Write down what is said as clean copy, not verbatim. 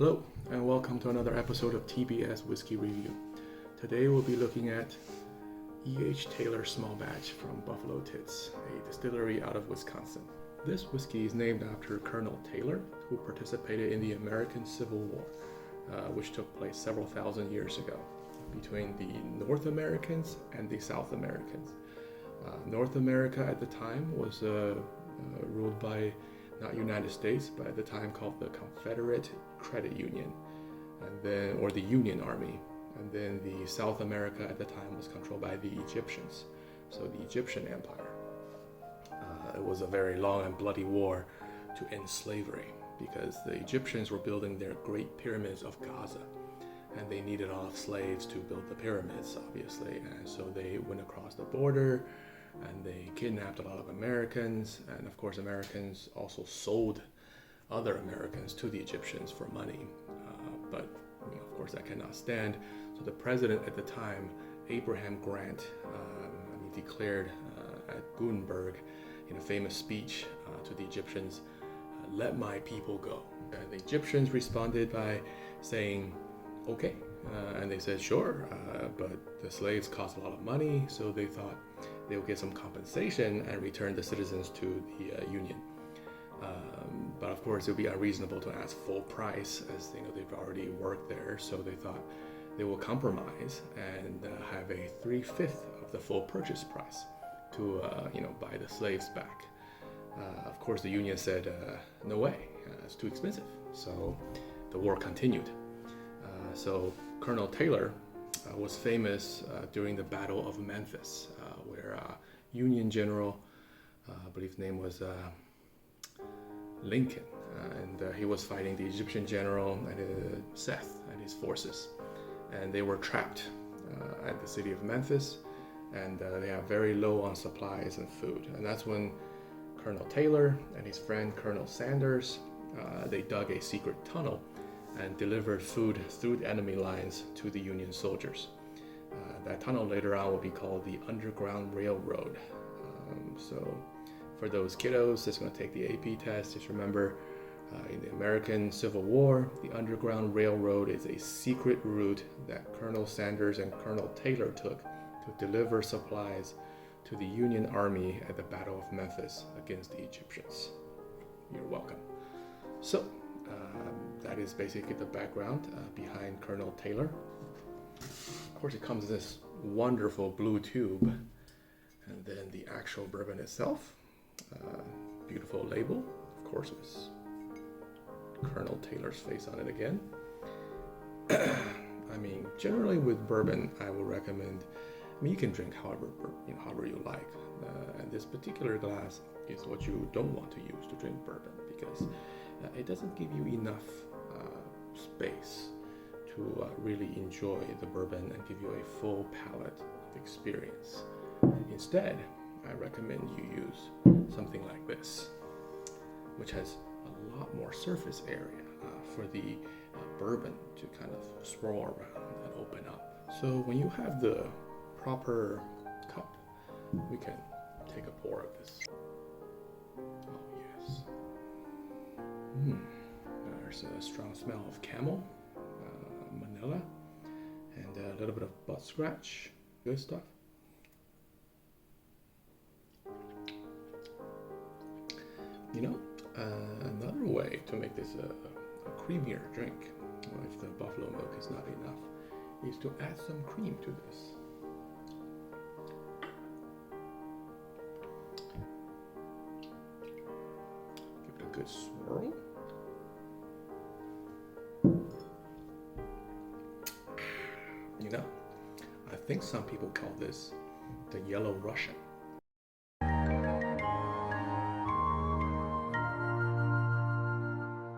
Hello, and welcome to another episode of TBS Whiskey Review. Today we'll be looking at E.H. Taylor Small Batch from Buffalo Tits, a distillery out of Wisconsin. This whiskey is named after Colonel Taylor, who participated in the American Civil War, which took place several thousand years ago, between the North Americans and the South Americans. North America at the time was ruled by not United States, but at the time called the Confederate Credit Union, and then or the Union Army. And then the South America at the time was controlled by the Egyptians, so the Egyptian Empire. It was a very long and bloody war to end slavery because the Egyptians were building their great pyramids of Gaza, and they needed a lot of slaves to build the pyramids, obviously. And so they went across the border and they kidnapped a lot of Americans, and of course Americans also sold other Americans to the Egyptians for money, but of course that cannot stand. So the president at the time, Abraham Grant, declared at Gutenberg in a famous speech to the Egyptians, "Let my people go." The Egyptians responded by saying, "Okay," and they said, "Sure," but the slaves cost a lot of money, so they thought they would get some compensation and return the citizens to the Union. But of course, it would be unreasonable to ask full price, as they've already worked there. So they thought they will compromise and have a 3/5 of the full purchase price to buy the slaves back. Of course, the Union said, "No way, it's too expensive." So the war continued. So Colonel Taylor was famous during the Battle of Memphis, where Union General, I believe his name was Lincoln, and he was fighting the Egyptian general and Seth and his forces, and they were trapped at the city of Memphis, and they are very low on supplies and food. And that's when Colonel Taylor and his friend Colonel Sanders, they dug a secret tunnel and delivered food through the enemy lines to the Union soldiers. That tunnel later on will be called the Underground Railroad. So for those kiddos that's going to take the AP test, just remember in the American Civil War, the Underground Railroad is a secret route that Colonel Sanders and Colonel Taylor took to deliver supplies to the Union Army at the Battle of Memphis against the Egyptians. You're welcome. So that is basically the background behind Colonel Taylor. Of course, it comes in this wonderful blue tube, and then the actual bourbon itself, beautiful label, of course, with Colonel Taylor's face on it again. Generally with bourbon, I will recommend, you can drink however you like. And this particular glass is what you don't want to use to drink bourbon, because it doesn't give you enough space to really enjoy the bourbon and give you a full palate of experience. Instead, I recommend you use something like this, which has a lot more surface area for the bourbon to kind of swirl around and open up. So when you have the proper cup, we can take a pour of this. Oh yes. There's a strong smell of camel, vanilla, and a little bit of butt scratch. Good stuff. Another way to make this a creamier drink, if the buffalo milk is not enough, is to add some cream to this. Give it a good swirl. I think some people call this the Yellow Russian.